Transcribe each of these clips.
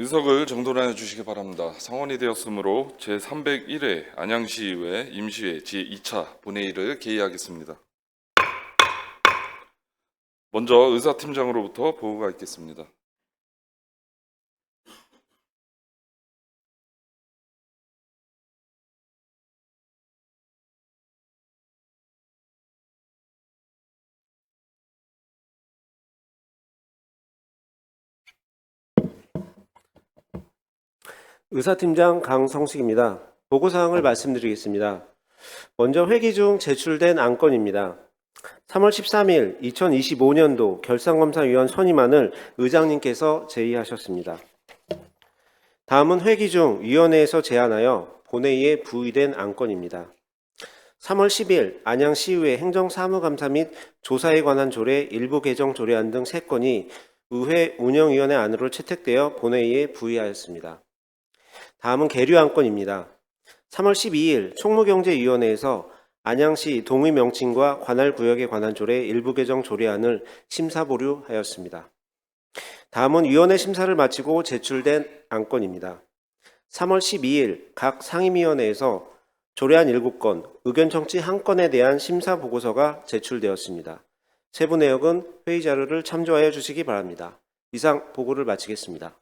의석을 정돈하여 주시기 바랍니다. 성원이 되었으므로 제301회 안양시의회 임시회 제2차 본회의를 개의하겠습니다. 먼저 의사팀장으로부터 보고가 있겠습니다. 의사팀장 강성식입니다. 보고사항을 말씀드리겠습니다. 먼저 회기 중 제출된 안건입니다. 3월 13일 2025년도 결산검사위원 선임안을 의장님께서 제의하셨습니다. 다음은 회기 중 위원회에서 제안하여 본회의에 부의된 안건입니다. 3월 10일 안양시의회 행정사무감사 및 조사에 관한 조례 일부 개정 조례안 등 3건이 의회 운영위원회 안으로 채택되어 본회의에 부의하였습니다. 다음은 계류 안건입니다. 3월 12일 총무경제위원회에서 안양시 동의 명칭과 관할 구역에 관한 조례 일부 개정 조례안을 심사 보류하였습니다. 다음은 위원회 심사를 마치고 제출된 안건입니다. 3월 12일 각 상임위원회에서 조례안 7건, 의견 청취 1건에 대한 심사 보고서가 제출되었습니다. 세부 내역은 회의 자료를 참조하여 주시기 바랍니다. 이상 보고를 마치겠습니다.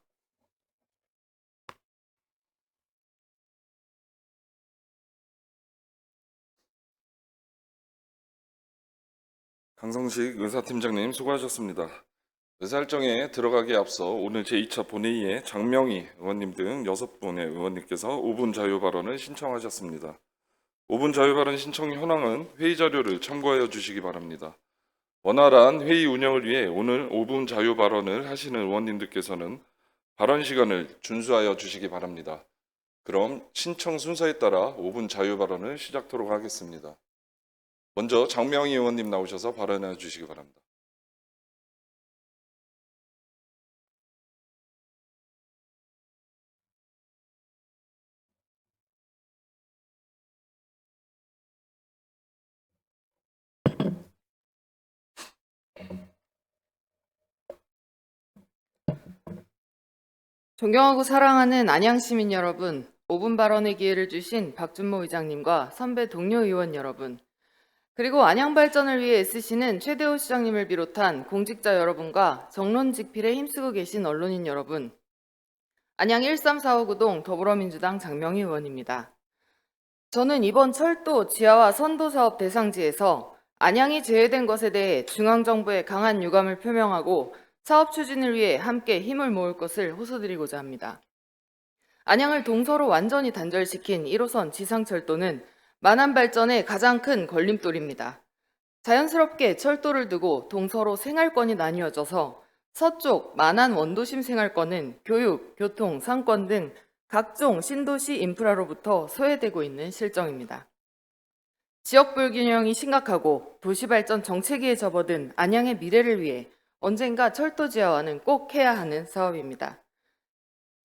강성식 의사팀장님 수고하셨습니다. 의사일정에 들어가기에 앞서 오늘 제2차 본회의에 장명희 의원님 등 6분의 의원님께서 5분 자유 발언을 신청하셨습니다. 5분 자유 발언 신청 현황은 회의 자료를 참고하여 주시기 바랍니다. 원활한 회의 운영을 위해 오늘 5분 자유 발언을 하시는 의원님들께서는 발언 시간을 준수하여 주시기 바랍니다. 그럼 신청 순서에 따라 5분 자유 발언을 시작하도록 하겠습니다. 먼저 장명희 의원님 나오셔서 발언해 주시기 바랍니다. 존경하고 사랑하는 안양시민 여러분, 5분 발언의 기회를 주신 박준모 의장님과 선배 동료 의원 여러분, 그리고 안양 발전을 위해 애쓰시는 최대호 시장님을 비롯한 공직자 여러분과 정론직필에 힘쓰고 계신 언론인 여러분, 안양 13459동 더불어민주당 장명희 의원입니다. 저는 이번 철도 지하화 선도 사업 대상지에서 안양이 제외된 것에 대해 중앙정부에 강한 유감을 표명하고 사업 추진을 위해 함께 힘을 모을 것을 호소드리고자 합니다. 안양을 동서로 완전히 단절시킨 1호선 지상철도는 만안 발전의 가장 큰 걸림돌입니다. 자연스럽게 철도를 두고 동서로 생활권이 나뉘어져서 서쪽 만안 원도심 생활권은 교육, 교통, 상권 등 각종 신도시 인프라로부터 소외되고 있는 실정입니다. 지역 불균형이 심각하고 도시발전 정체기에 접어든 안양의 미래를 위해 언젠가 철도 지하화는 꼭 해야 하는 사업입니다.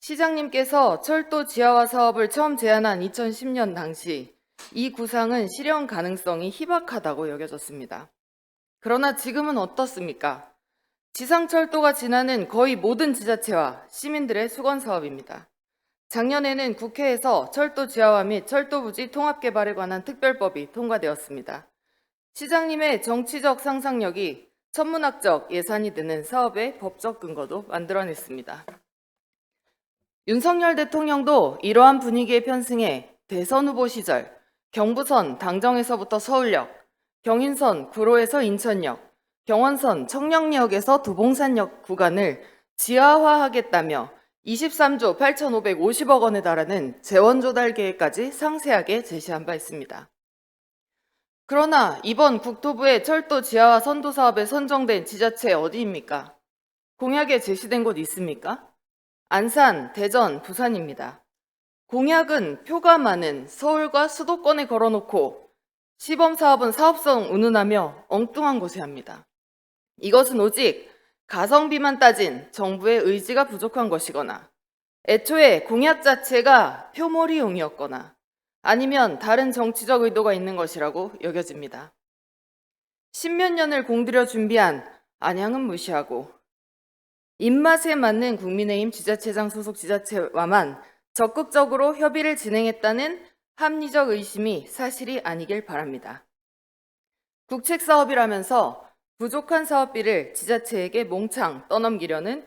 시장님께서 철도 지하화 사업을 처음 제안한 2010년 당시 이 구상은 실현 가능성이 희박하다고 여겨졌습니다. 그러나 지금은 어떻습니까? 지상철도가 지나는 거의 모든 지자체와 시민들의 수건 사업입니다. 작년에는 국회에서 철도 지하화 및 철도 부지 통합 개발에 관한 특별법이 통과되었습니다. 시장님의 정치적 상상력이 천문학적 예산이 드는 사업의 법적 근거도 만들어냈습니다. 윤석열 대통령도 이러한 분위기에 편승해 대선 후보 시절 경부선 당정에서부터 서울역, 경인선 구로에서 인천역, 경원선 청량역에서 도봉산역 구간을 지하화하겠다며 23조 8,550억 원에 달하는 재원 조달 계획까지 상세하게 제시한 바 있습니다. 그러나 이번 국토부의 철도 지하화 선도 사업에 선정된 지자체 어디입니까? 공약에 제시된 곳 있습니까? 안산, 대전, 부산입니다. 공약은 표가 많은 서울과 수도권에 걸어놓고 시범 사업은 사업성 운운하며 엉뚱한 곳에 합니다. 이것은 오직 가성비만 따진 정부의 의지가 부족한 것이거나 애초에 공약 자체가 표몰이용이었거나 아니면 다른 정치적 의도가 있는 것이라고 여겨집니다. 십몇 년을 공들여 준비한 안양은 무시하고 입맛에 맞는 국민의힘 지자체장 소속 지자체와만 적극적으로 협의를 진행했다는 합리적 의심이 사실이 아니길 바랍니다. 국책사업이라면서 부족한 사업비를 지자체에게 몽창 떠넘기려는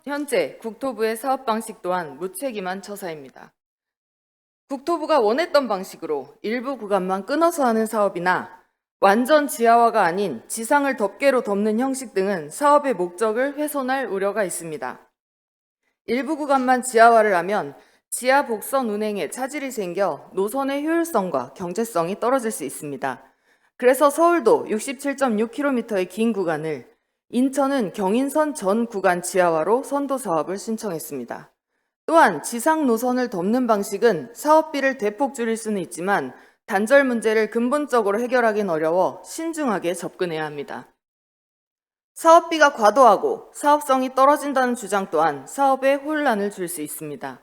현재 국토부의 사업 방식 또한 무책임한 처사입니다. 국토부가 원했던 방식으로 일부 구간만 끊어서 하는 사업이나 완전 지하화가 아닌 지상을 덮개로 덮는 형식 등은 사업의 목적을 훼손할 우려가 있습니다. 일부 구간만 지하화를 하면 지하 복선 운행에 차질이 생겨 노선의 효율성과 경제성이 떨어질 수 있습니다. 그래서 서울도 67.6km의 긴 구간을, 인천은 경인선 전 구간 지하화로 선도 사업을 신청했습니다. 또한 지상 노선을 덮는 방식은 사업비를 대폭 줄일 수는 있지만 단절 문제를 근본적으로 해결하기는 어려워 신중하게 접근해야 합니다. 사업비가 과도하고 사업성이 떨어진다는 주장 또한 사업에 혼란을 줄 수 있습니다.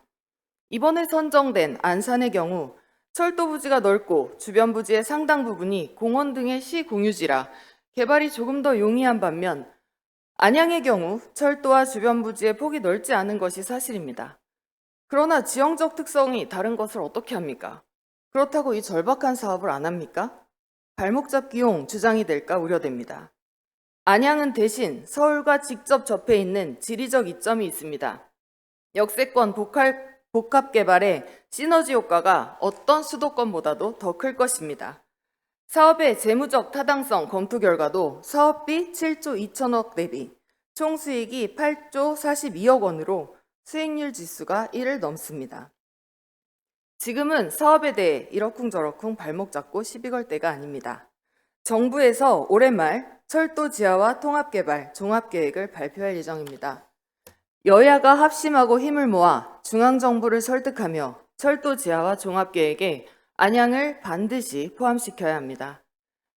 이번에 선정된 안산의 경우 철도 부지가 넓고 주변 부지의 상당 부분이 공원 등의 시공유지라 개발이 조금 더 용이한 반면 안양의 경우 철도와 주변 부지의 폭이 넓지 않은 것이 사실입니다. 그러나 지형적 특성이 다른 것을 어떻게 합니까? 그렇다고 이 절박한 사업을 안 합니까? 발목 잡기용 주장이 될까 우려됩니다. 안양은 대신 서울과 직접 접해 있는 지리적 이점이 있습니다. 역세권 복합 개발의 시너지 효과가 어떤 수도권보다도 더 클 것입니다. 사업의 재무적 타당성 검토 결과도 사업비 7조 2천억 대비 총 수익이 8조 42억 원으로 수익률 지수가 1을 넘습니다. 지금은 사업에 대해 이러쿵저러쿵 발목 잡고 시비 걸 때가 아닙니다. 정부에서 올해 말 철도 지하화 통합개발 종합계획을 발표할 예정입니다. 여야가 합심하고 힘을 모아 중앙정부를 설득하며 철도 지하화 종합계획에 안양을 반드시 포함시켜야 합니다.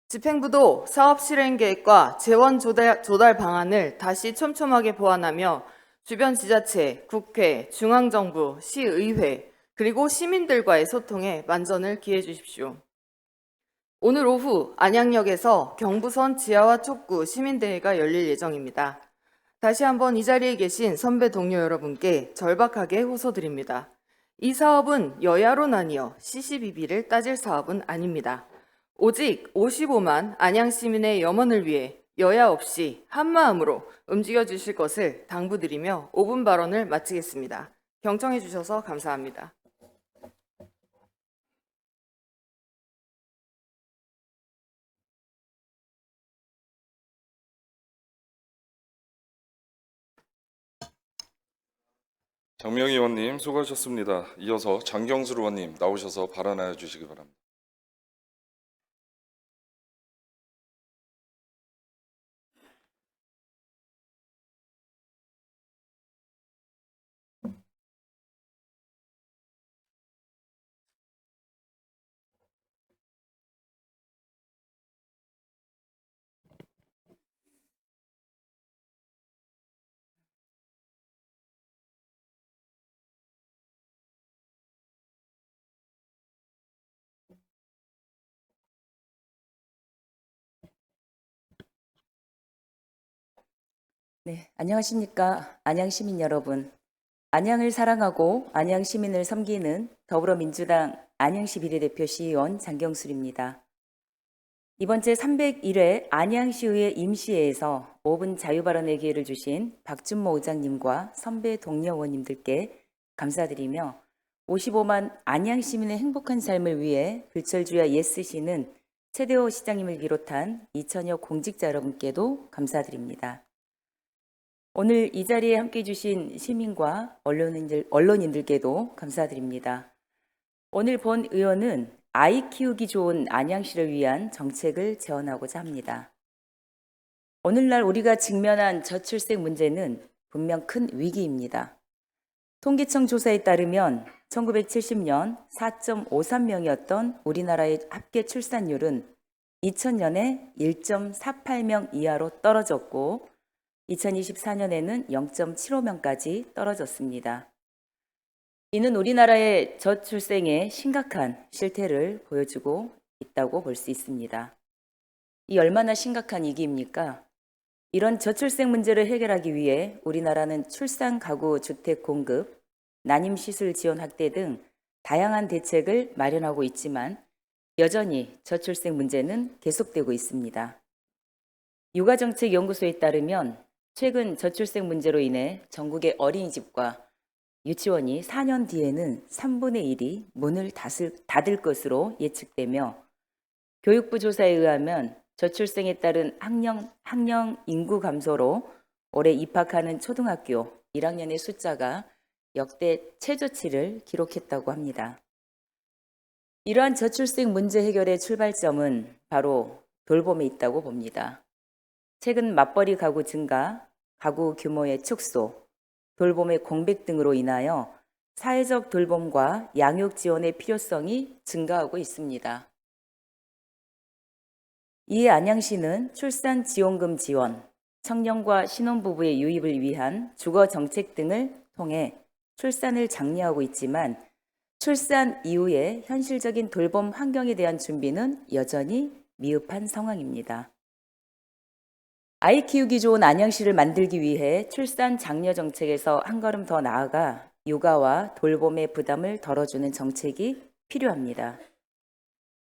집행부도 사업 실행 계획과 재원 조달 방안을 다시 촘촘하게 보완하며 주변 지자체, 국회, 중앙정부, 시의회, 그리고 시민들과의 소통에 만전을 기해 주십시오. 오늘 오후 안양역에서 경부선 지하화 촉구 시민대회가 열릴 예정입니다. 다시 한번 이 자리에 계신 선배 동료 여러분께 절박하게 호소드립니다. 이 사업은 여야로 나뉘어 시시비비를 따질 사업은 아닙니다. 오직 55만 안양 시민의 염원을 위해 여야 없이 한마음으로 움직여 주실 것을 당부드리며 5분 발언을 마치겠습니다. 경청해 주셔서 감사합니다. 장명희 의원님 수고하셨습니다. 이어서 장경수 의원님 나오셔서 발언해 주시기 바랍니다. 네, 안녕하십니까. 안양 시민 여러분. 안양을 사랑하고 안양 시민을 섬기는 더불어민주당 안양시 비례대표 시의원 장경술입니다. 이번 제301회 안양시의회 임시회에서 5분 자유발언의 기회를 주신 박준모 의장님과 선배 동료 의원님들께 감사드리며 55만 안양 시민의 행복한 삶을 위해 불철주야 애쓰시는 최대호 시장님을 비롯한 2천여 공직자 여러분께도 감사드립니다. 오늘 이 자리에 함께해 주신 시민과 언론인들께도 감사드립니다. 오늘 본 의원은 아이 키우기 좋은 안양시를 위한 정책을 제언하고자 합니다. 오늘날 우리가 직면한 저출생 문제는 분명 큰 위기입니다. 통계청 조사에 따르면 1970년 4.53명이었던 우리나라의 합계 출산율은 2000년에 1.48명 이하로 떨어졌고 2024년에는 0.75명까지 떨어졌습니다. 이는 우리나라의 저출생의 심각한 실태를 보여주고 있다고 볼 수 있습니다. 이 얼마나 심각한 위기입니까? 이런 저출생 문제를 해결하기 위해 우리나라는 출산 가구 주택 공급, 난임 시술 지원 확대 등 다양한 대책을 마련하고 있지만 여전히 저출생 문제는 계속되고 있습니다. 육아정책연구소에 따르면 최근 저출생 문제로 인해 전국의 어린이집과 유치원이 4년 뒤에는 3분의 1이 문을 닫을 것으로 예측되며 교육부 조사에 의하면 저출생에 따른 학령 인구 감소로 올해 입학하는 초등학교 1학년의 숫자가 역대 최저치를 기록했다고 합니다. 이러한 저출생 문제 해결의 출발점은 바로 돌봄에 있다고 봅니다. 최근 맞벌이 가구 증가, 가구 규모의 축소, 돌봄의 공백 등으로 인하여 사회적 돌봄과 양육 지원의 필요성이 증가하고 있습니다. 이에 안양시는 출산 지원금 지원, 청년과 신혼부부의 유입을 위한 주거 정책 등을 통해 출산을 장려하고 있지만 출산 이후의 현실적인 돌봄 환경에 대한 준비는 여전히 미흡한 상황입니다. 아이 키우기 좋은 안양시를 만들기 위해 출산 장려 정책에서 한 걸음 더 나아가 육아와 돌봄의 부담을 덜어주는 정책이 필요합니다.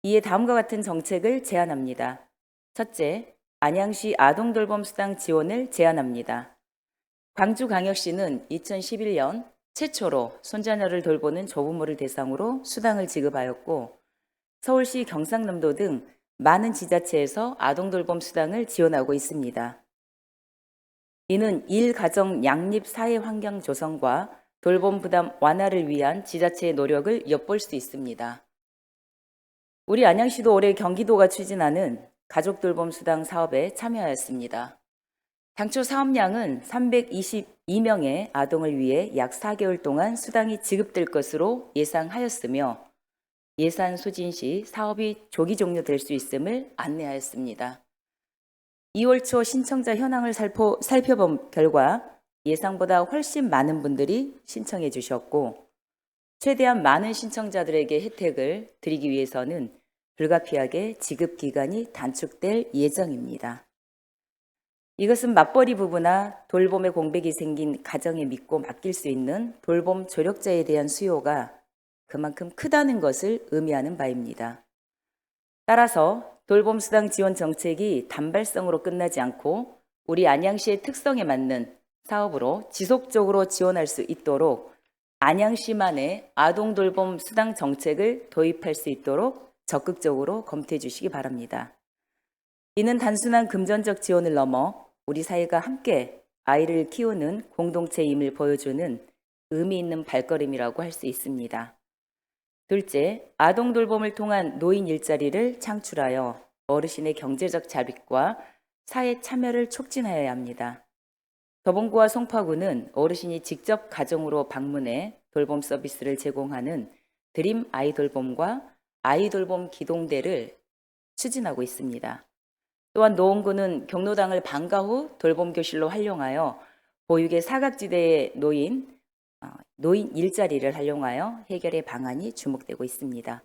이에 다음과 같은 정책을 제안합니다. 첫째, 안양시 아동돌봄 수당 지원을 제안합니다. 광주광역시는 2011년 최초로 손자녀를 돌보는 조부모를 대상으로 수당을 지급하였고 서울시 경상남도 등 많은 지자체에서 아동돌봄 수당을 지원하고 있습니다. 이는 일가정 양립 사회 환경 조성과 돌봄 부담 완화를 위한 지자체의 노력을 엿볼 수 있습니다. 우리 안양시도 올해 경기도가 추진하는 가족돌봄 수당 사업에 참여하였습니다. 당초 사업량은 322명의 아동을 위해 약 4개월 동안 수당이 지급될 것으로 예상하였으며 예산 소진 시 사업이 조기 종료될 수 있음을 안내하였습니다. 2월 초 신청자 현황을 살펴본 결과 예상보다 훨씬 많은 분들이 신청해 주셨고 최대한 많은 신청자들에게 혜택을 드리기 위해서는 불가피하게 지급 기간이 단축될 예정입니다. 이것은 맞벌이 부부나 돌봄의 공백이 생긴 가정에 믿고 맡길 수 있는 돌봄 조력자에 대한 수요가 그만큼 크다는 것을 의미하는 바입니다. 따라서 돌봄 수당 지원 정책이 단발성으로 끝나지 않고 우리 안양시의 특성에 맞는 사업으로 지속적으로 지원할 수 있도록 안양시만의 아동 돌봄 수당 정책을 도입할 수 있도록 적극적으로 검토해 주시기 바랍니다. 이는 단순한 금전적 지원을 넘어 우리 사회가 함께 아이를 키우는 공동체임을 보여주는 의미 있는 발걸음이라고 할 수 있습니다. 둘째, 아동 돌봄을 통한 노인 일자리를 창출하여 어르신의 경제적 자립과 사회 참여를 촉진하여야 합니다. 더봉구와 송파구는 어르신이 직접 가정으로 방문해 돌봄 서비스를 제공하는 드림 아이돌봄과 아이돌봄 기동대를 추진하고 있습니다. 또한 노원구는 경로당을 방과 후 돌봄 교실로 활용하여 보육의 사각지대의 노인 일자리를 활용하여 해결의 방안이 주목되고 있습니다.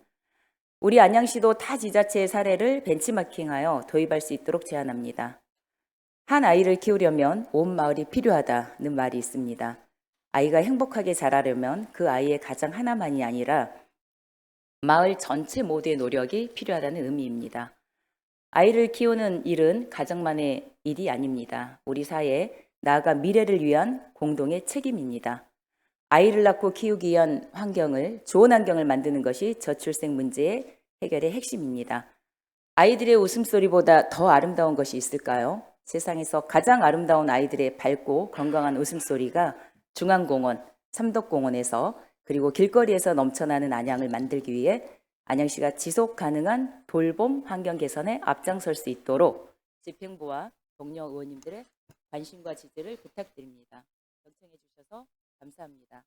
우리 안양시도 타 지자체의 사례를 벤치마킹하여 도입할 수 있도록 제안합니다. 한 아이를 키우려면 온 마을이 필요하다는 말이 있습니다. 아이가 행복하게 자라려면 그 아이의 가정 하나만이 아니라 마을 전체 모두의 노력이 필요하다는 의미입니다. 아이를 키우는 일은 가정만의 일이 아닙니다. 우리 사회, 나아가 미래를 위한 공동의 책임입니다. 아이를 낳고 키우기 위한 좋은 환경을 만드는 것이 저출생 문제의 해결의 핵심입니다. 아이들의 웃음소리보다 더 아름다운 것이 있을까요? 세상에서 가장 아름다운 아이들의 밝고 건강한 웃음소리가 중앙공원, 삼덕공원에서 그리고 길거리에서 넘쳐나는 안양을 만들기 위해 안양시가 지속 가능한 돌봄 환경 개선에 앞장설 수 있도록 집행부와 동료 의원님들의 관심과 지지를 부탁드립니다. 경청해 주셔서 감사합니다.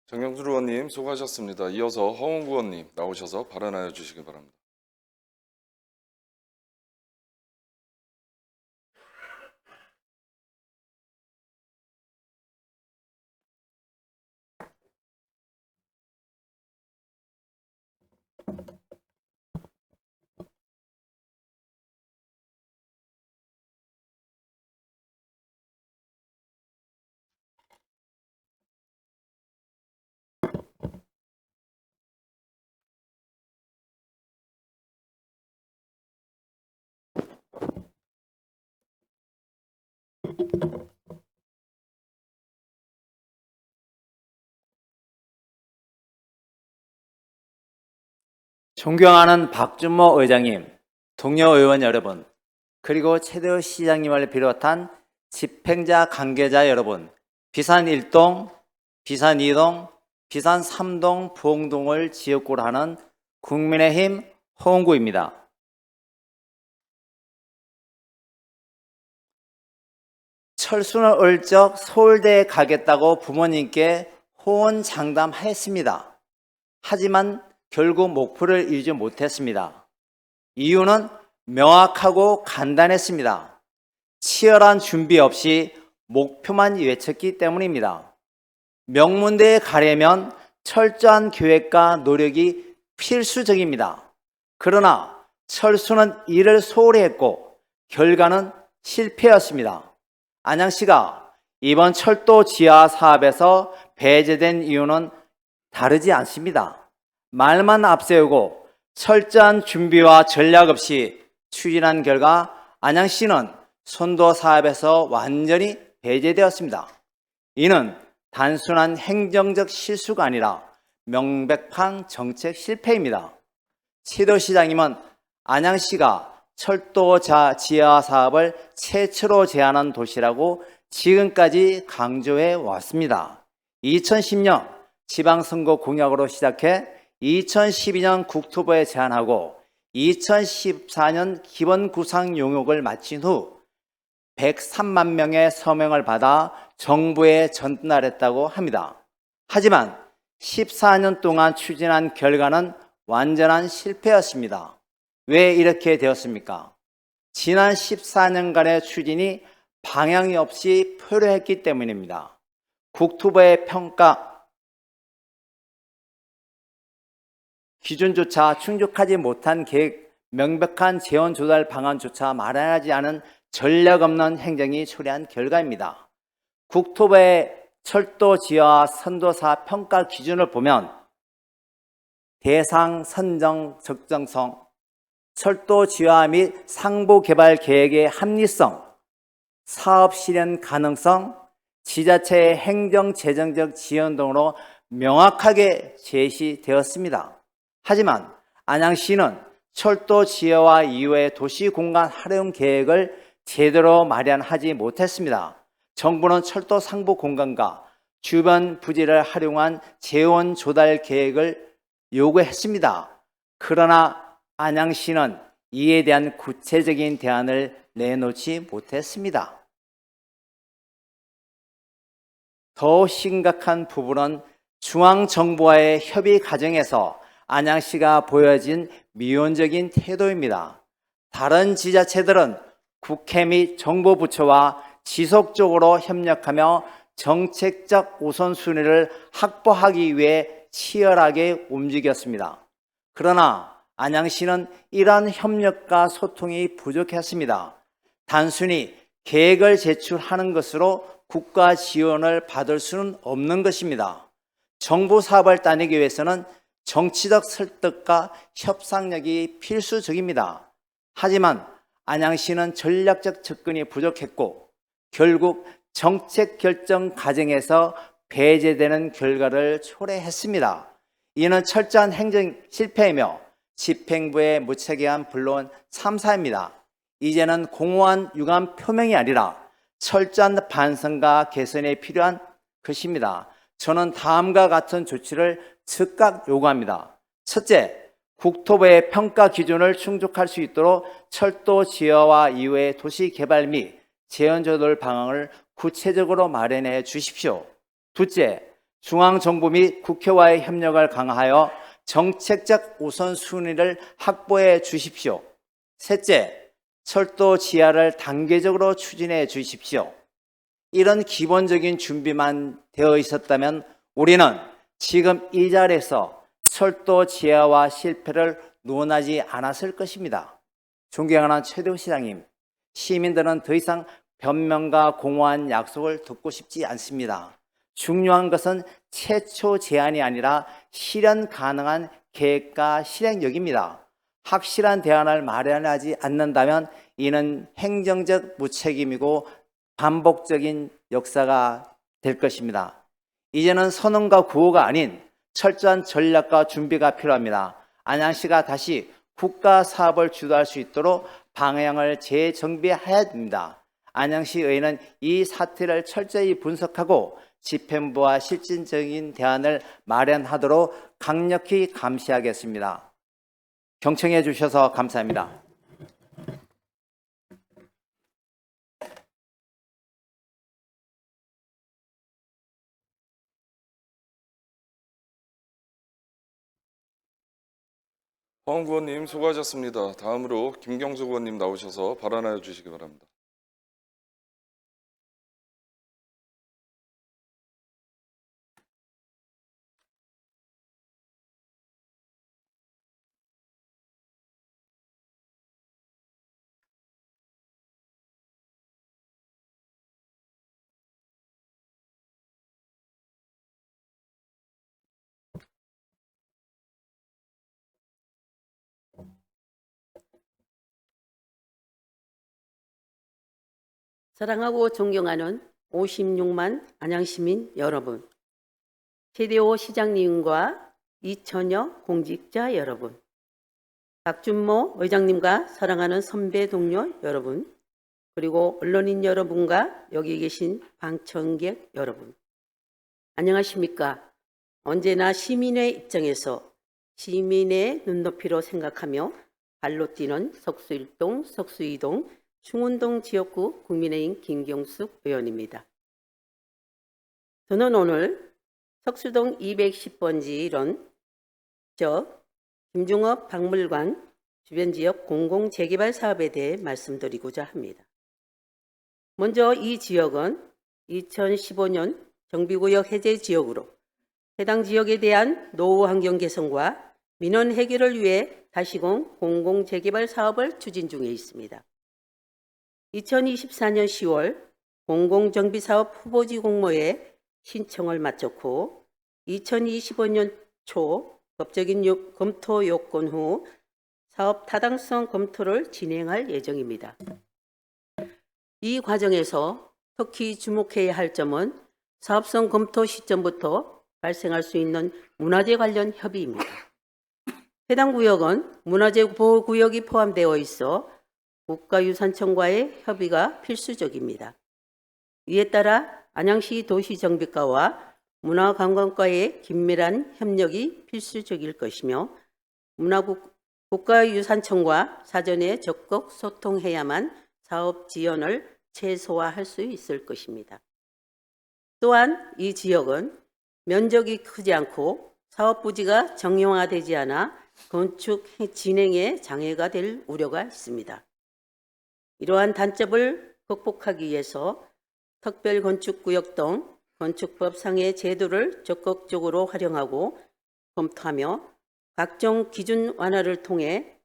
정경수 의원님 수고하셨습니다. 이어서 허원구 의원님 나오셔서 발언하여 주시기 바랍니다. 존경하는 박준모 의장님, 동료 의원 여러분, 그리고 최대호 시장님을 비롯한 집행자 관계자 여러분, 비산 1동, 비산 2동, 비산 3동, 부흥동을 지역구로 하는 국민의힘 호응구입니다. 철수는 얼쩍 서울대에 가겠다고 부모님께 호언장담했습니다. 하지만 결국 목표를 이루지 못했습니다. 이유는 명확하고 간단했습니다. 치열한 준비 없이 목표만 외쳤기 때문입니다. 명문대에 가려면 철저한 계획과 노력이 필수적입니다. 그러나 철수는 이를 소홀히 했고 결과는 실패였습니다. 안양시가 이번 철도 지하 사업에서 배제된 이유는 다르지 않습니다. 말만 앞세우고 철저한 준비와 전략 없이 추진한 결과 안양시는 선도 사업에서 완전히 배제되었습니다. 이는 단순한 행정적 실수가 아니라 명백한 정책 실패입니다. 최대호 시장님은 안양시가 철도 지하 사업을 최초로 제안한 도시라고 지금까지 강조해 왔습니다. 2010년 지방선거 공약으로 시작해 2012년 국토부에 제안하고 2014년 기본 구상 용역을 마친 후 103만 명의 서명을 받아 정부에 전달했다고 합니다. 하지만 14년 동안 추진한 결과는 완전한 실패였습니다. 왜 이렇게 되었습니까? 지난 14년간의 추진이 방향이 없이 표류했기 때문입니다. 국토부의 평가 기준조차 충족하지 못한 계획, 명백한 재원 조달 방안조차 마련하지 않은 전략 없는 행정이 초래한 결과입니다. 국토부의 철도 지하 선도사 평가 기준을 보면 대상 선정 적정성, 철도 지하 및 상부 개발 계획의 합리성, 사업 실현 가능성, 지자체의 행정 재정적 지원 등으로 명확하게 제시되었습니다. 하지만 안양시는 철도 지하화 이후의 도시 공간 활용 계획을 제대로 마련하지 못했습니다. 정부는 철도 상부 공간과 주변 부지를 활용한 재원 조달 계획을 요구했습니다. 그러나 안양시는 이에 대한 구체적인 대안을 내놓지 못했습니다. 더 심각한 부분은 중앙정부와의 협의 과정에서 안양시가 보여진 미온적인 태도입니다. 다른 지자체들은 국회 및 정부 부처와 지속적으로 협력하며 정책적 우선순위를 확보하기 위해 치열하게 움직였습니다. 그러나 안양시는 이러한 협력과 소통이 부족했습니다. 단순히 계획을 제출하는 것으로 국가 지원을 받을 수는 없는 것입니다. 정부 사업을 따내기 위해서는 정치적 설득과 협상력이 필수적입니다. 하지만 안양시는 전략적 접근이 부족했고 결국 정책 결정 과정에서 배제되는 결과를 초래했습니다. 이는 철저한 행정 실패이며 집행부의 무책임한 불론 참사입니다. 이제는 공허한 유감 표명이 아니라 철저한 반성과 개선이 필요한 것입니다. 저는 다음과 같은 조치를 즉각 요구합니다. 첫째, 국토부의 평가 기준을 충족할 수 있도록 철도 지하화 이후의 도시 개발 및 재원 조달 방안을 구체적으로 마련해 주십시오. 둘째, 중앙정부 및 국회와의 협력을 강화하여 정책적 우선순위를 확보해 주십시오. 셋째, 철도 지하를 단계적으로 추진해 주십시오. 이런 기본적인 준비만 되어 있었다면 우리는 지금 이 자리에서 철도 지하화 실패를 논하지 않았을 것입니다. 존경하는 최대호 시장님, 시민들은 더 이상 변명과 공허한 약속을 듣고 싶지 않습니다. 중요한 것은 최초 제안이 아니라 실현 가능한 계획과 실행력입니다. 확실한 대안을 마련하지 않는다면 이는 행정적 무책임이고 반복적인 역사가 될 것입니다. 이제는 선언과 구호가 아닌 철저한 전략과 준비가 필요합니다. 안양시가 다시 국가 사업을 주도할 수 있도록 방향을 재정비해야 됩니다. 안양시의회는 이 사태를 철저히 분석하고 집행부와 실질적인 대안을 마련하도록 강력히 감시하겠습니다. 경청해 주셔서 감사합니다. 허은구 의원님 수고하셨습니다. 다음으로 김경숙 의원님 나오셔서 발언하여 주시기 바랍니다. 사랑하고 존경하는 56만 안양시민 여러분, 최대호 시장님과 이천여 공직자 여러분, 박준모 의장님과 사랑하는 선배 동료 여러분, 그리고 언론인 여러분과 여기 계신 방청객 여러분, 안녕하십니까? 언제나 시민의 입장에서 시민의 눈높이로 생각하며 발로 뛰는 석수일동, 석수이동, 충운동 지역구 국민의힘 김경숙 의원입니다. 저는 오늘 석수동 210번지 1원 김중업 박물관 주변 지역 공공재개발 사업에 대해 말씀드리고자 합니다. 먼저 이 지역은 2015년 정비구역 해제 지역으로 해당 지역에 대한 노후 환경 개선과 민원 해결을 위해 다시금 공공재개발 사업을 추진 중에 있습니다. 2024년 10월 공공정비사업 후보지 공모에 신청을 마쳤고 2025년 초 법적인 검토 요건 후 사업 타당성 검토를 진행할 예정입니다. 이 과정에서 특히 주목해야 할 점은 사업성 검토 시점부터 발생할 수 있는 문화재 관련 협의입니다. 해당 구역은 문화재 보호구역이 포함되어 있어 국가유산청과의 협의가 필수적입니다. 이에 따라 안양시 도시정비과와 문화관광과의 긴밀한 협력이 필수적일 것이며 국가유산청과 사전에 적극 소통해야만 사업 지연을 최소화할 수 있을 것입니다. 또한 이 지역은 면적이 크지 않고 사업 부지가 정형화되지 않아 건축 진행에 장애가 될 우려가 있습니다. 이러한 단점을 극복하기 위해서 특별건축구역 등 건축법상의 제도를 적극적으로 활용하고 검토하며 각종 기준 완화를 통해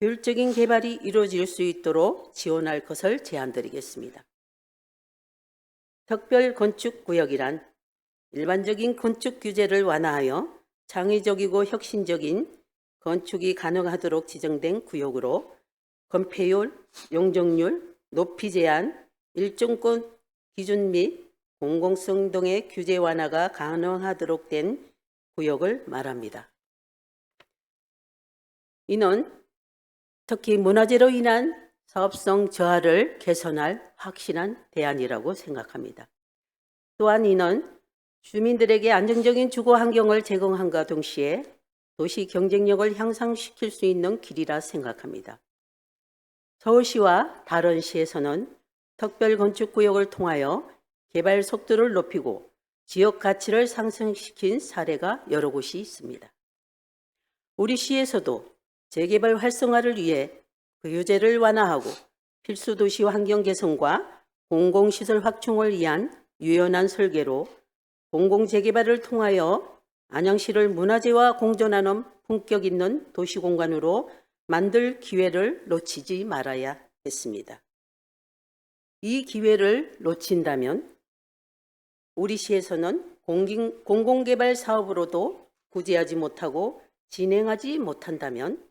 효율적인 개발이 이루어질 수 있도록 지원할 것을 제안드리겠습니다. 특별건축구역이란 일반적인 건축 규제를 완화하여 창의적이고 혁신적인 건축이 가능하도록 지정된 구역으로 건폐율, 용적률, 높이 제한, 일정권 기준 및 공공성 등의 규제 완화가 가능하도록 된 구역을 말합니다. 이는 특히 문화재로 인한 사업성 저하를 개선할 확실한 대안이라고 생각합니다. 또한 이는 주민들에게 안정적인 주거 환경을 제공함과 동시에 도시 경쟁력을 향상시킬 수 있는 길이라 생각합니다. 서울시와 다른 시에서는 특별건축구역을 통하여 개발 속도를 높이고 지역 가치를 상승시킨 사례가 여러 곳이 있습니다. 우리 시에서도 재개발 활성화를 위해 구유제를 완화하고 필수 도시 환경 개선과 공공시설 확충을 위한 유연한 설계로 공공재개발을 통하여 안양시를 문화재와 공존하는 품격 있는 도시공간으로 만들 기회를 놓치지 말아야 했습니다. 이 기회를 놓친다면 우리 시에서는 공공개발 사업으로도 구제하지 못하고 진행하지 못한다면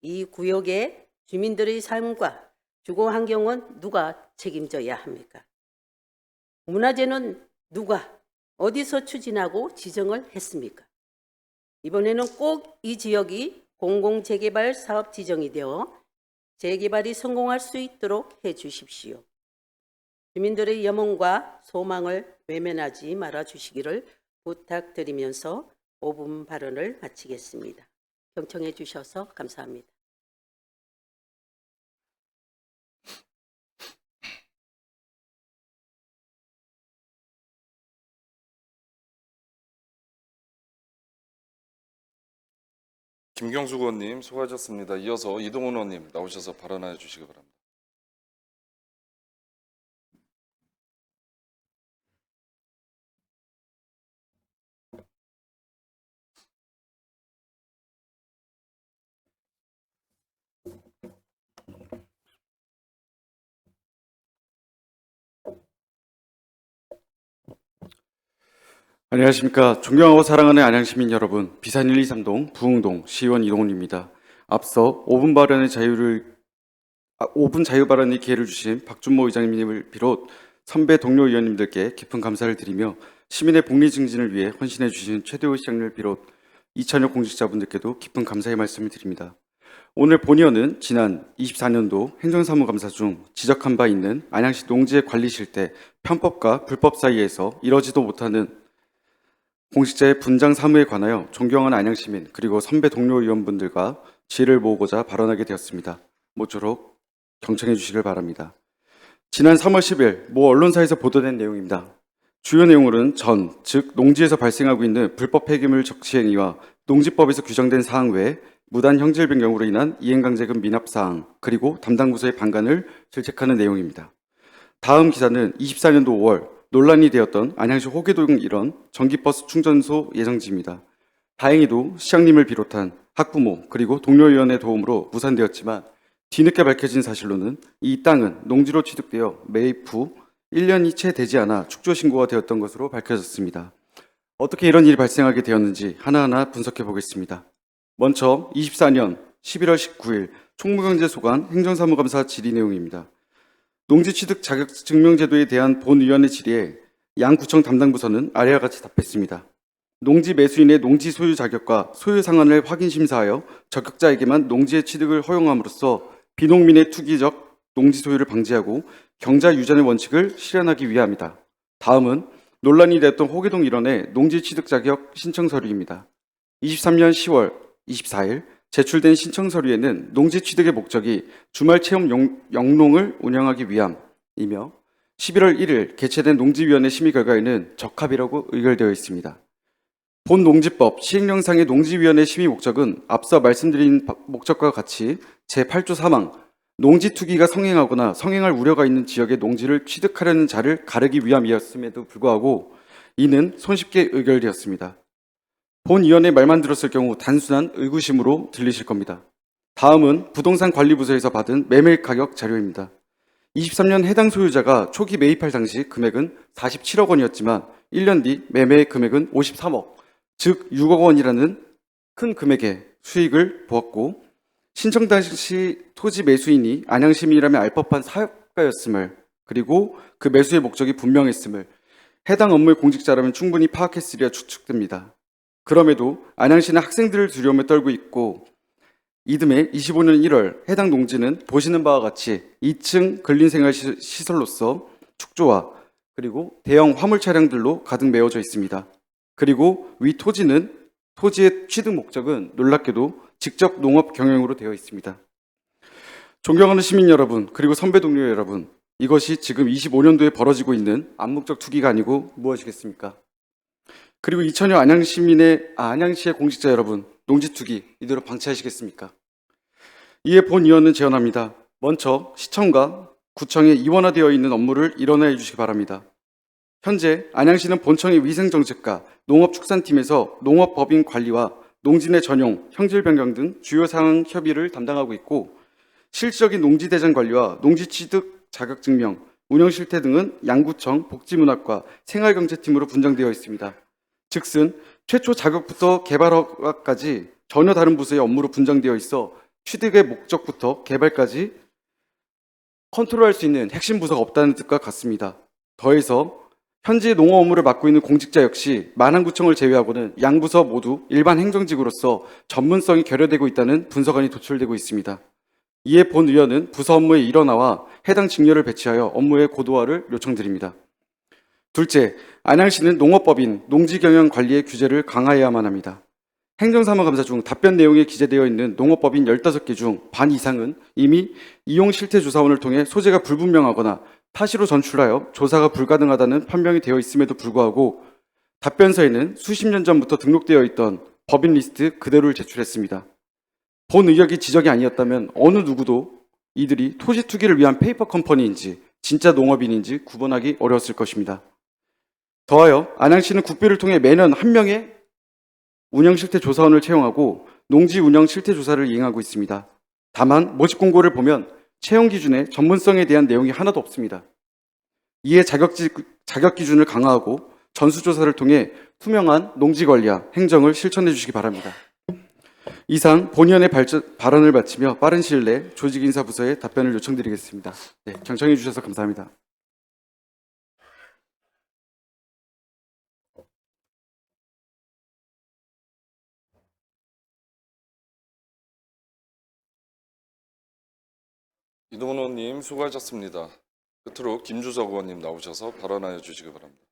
이 구역의 주민들의 삶과 주거 환경은 누가 책임져야 합니까? 문화재는 누가 어디서 추진하고 지정을 했습니까? 이번에는 꼭 이 지역이 공공재개발 사업 지정이 되어 재개발이 성공할 수 있도록 해 주십시오. 주민들의 염원과 소망을 외면하지 말아 주시기를 부탁드리면서 5분 발언을 마치겠습니다. 경청해 주셔서 감사합니다. 김경숙 의원님 수고하셨습니다. 이어서 이동훈 의원님 나오셔서 발언해 주시기 바랍니다. 안녕하십니까. 존경하고 사랑하는 안양시민 여러분, 비산 1, 2, 3동 부흥동 시의원 이동훈입니다. 앞서 5분 자유 발언의 기회를 주신 박준모 의장님을 비롯 선배 동료 의원님들께 깊은 감사를 드리며 시민의 복리 증진을 위해 헌신해 주신 최대호 시장님을 비롯 2천여 공직자분들께도 깊은 감사의 말씀을 드립니다. 오늘 본의원은 지난 24년도 행정사무감사 중 지적한 바 있는 안양시 농지의 관리 실태, 편법과 불법 사이에서 이러지도 못하는 공직자의 분장 사무에 관하여 존경하는 안양시민 그리고 선배 동료 의원분들과 지혜를 모으고자 발언하게 되었습니다. 모쪼록 경청해 주시길 바랍니다. 지난 3월 10일 모 언론사에서 보도된 내용입니다. 주요 내용으로는 즉 농지에서 발생하고 있는 불법 폐기물 적시 행위와 농지법에서 규정된 사항 외에 무단 형질 변경으로 인한 이행강제금 미납 사항 그리고 담당 부서의 방관을 질책하는 내용입니다. 다음 기사는 24년도 5월 논란이 되었던 안양시 호계동 일원 전기버스 충전소 예정지입니다. 다행히도 시장님을 비롯한 학부모 그리고 동료위원의 도움으로 무산되었지만 뒤늦게 밝혀진 사실로는 이 땅은 농지로 취득되어 매입 후 1년이 채 되지 않아 축조 신고가 되었던 것으로 밝혀졌습니다. 어떻게 이런 일이 발생하게 되었는지 하나하나 분석해 보겠습니다. 먼저 24년 11월 19일 총무경제소관 행정사무감사 질의 내용입니다. 농지취득 자격증명제도에 대한 본위원회 질의에 양구청 담당부서는 아래와 같이 답했습니다. 농지 매수인의 농지 소유 자격과 소유 상한을 확인 심사하여 적격자에게만 농지의 취득을 허용함으로써 비농민의 투기적 농지 소유를 방지하고 경자 유전의 원칙을 실현하기 위함이다. 다음은 논란이 됐던 호계동 일원의 농지 취득 자격 신청 서류입니다. 23년 10월 24일 제출된 신청 서류에는 농지 취득의 목적이 주말 체험 영농을 운영하기 위함이며 11월 1일 개최된 농지위원회 심의 결과에는 적합이라고 의결되어 있습니다. 본 농지법 시행령상의 농지위원회 심의 목적은 앞서 말씀드린 목적과 같이 제8조 3항 농지 투기가 성행하거나 성행할 우려가 있는 지역의 농지를 취득하려는 자를 가르기 위함이었음에도 불구하고 이는 손쉽게 의결되었습니다. 본위원의 말만 들었을 경우 단순한 의구심으로 들리실 겁니다. 다음은 부동산 관리부서에서 받은 매매 가격 자료입니다. 23년 해당 소유자가 초기 매입할 당시 금액은 47억 원이었지만 1년 뒤 매매 금액은 53억, 즉 6억 원이라는 큰 금액의 수익을 보았고 신청 당시 토지 매수인이 안양시민이라면 알 법한 사업가였음을 그리고 그 매수의 목적이 분명했음을 해당 업무의 공직자라면 충분히 파악했으리라 추측됩니다. 그럼에도 안양시는 학생들을 두려움에 떨고 있고 이듬해 25년 1월 해당 농지는 보시는 바와 같이 2층 근린생활시설로서 축조와 그리고 대형 화물 차량들로 가득 메워져 있습니다. 그리고 위 토지는 토지의 취득 목적은 놀랍게도 직접 농업 경영으로 되어 있습니다. 존경하는 시민 여러분 그리고 선배 동료 여러분, 이것이 지금 25년도에 벌어지고 있는 암묵적 투기가 아니고 무엇이겠습니까? 그리고 2000여 안양시의 공직자 여러분, 농지 투기 이대로 방치하시겠습니까? 이에 본위원은 제언합니다. 먼저 시청과 구청에 이원화되어 있는 업무를 일원화해 주시기 바랍니다. 현재 안양시는 본청의 위생정책과 농업축산팀에서 농업법인 관리와 농지내 전용, 형질 변경 등 주요 사항 협의를 담당하고 있고 실질적인 농지대장 관리와 농지취득 자격증명, 운영실태 등은 양구청, 복지문학과 생활경제팀으로 분장되어 있습니다. 즉슨 최초 자격부터 개발 허가까지 전혀 다른 부서의 업무로 분장되어 있어 취득의 목적부터 개발까지 컨트롤할 수 있는 핵심 부서가 없다는 뜻과 같습니다. 더해서 현재 농어 업무를 맡고 있는 공직자 역시 만안구청을 제외하고는 양부서 모두 일반 행정직으로서 전문성이 결여되고 있다는 분석안이 도출되고 있습니다. 이에 본 의원은 부서 업무에 일어나와 해당 직렬을 배치하여 업무의 고도화를 요청드립니다. 둘째, 안양시는 농어법인 농지경영관리의 규제를 강화해야만 합니다. 행정사무감사 중 답변 내용에 기재되어 있는 농어법인 15개 중 반 이상은 이미 이용실태조사원을 통해 소재가 불분명하거나 타시로 전출하여 조사가 불가능하다는 판명이 되어 있음에도 불구하고 답변서에는 수십 년 전부터 등록되어 있던 법인 리스트 그대로를 제출했습니다. 본 의혹이 지적이 아니었다면 어느 누구도 이들이 토지 투기를 위한 페이퍼 컴퍼니인지 진짜 농업인인지 구분하기 어려웠을 것입니다. 더하여 안양시는 국비를 통해 매년 한 명의 운영실태조사원을 채용하고 농지 운영 실태조사를 이행하고 있습니다. 다만 모집 공고를 보면 채용 기준에 전문성에 대한 내용이 하나도 없습니다. 이에 자격 기준을 강화하고 전수조사를 통해 투명한 농지 관리와 행정을 실천해 주시기 바랍니다. 이상 본의원의 발언을 마치며 빠른 시일 내 조직인사부서에 답변을 요청드리겠습니다. 네, 경청해 주셔서 감사합니다. 이동훈 의원님 수고하셨습니다. 끝으로 김주석 의원님 나오셔서 발언하여 주시기 바랍니다.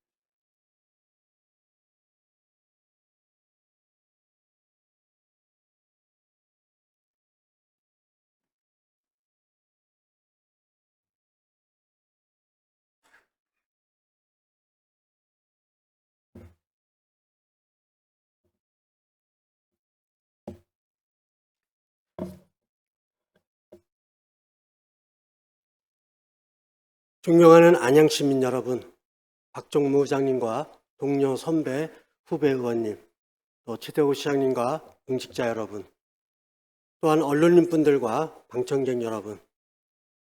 존경하는 안양시민 여러분, 박종무 의장님과 동료 선배, 후배 의원님, 또 최대호 시장님과 공직자 여러분, 또한 언론인분들과 방청객 여러분,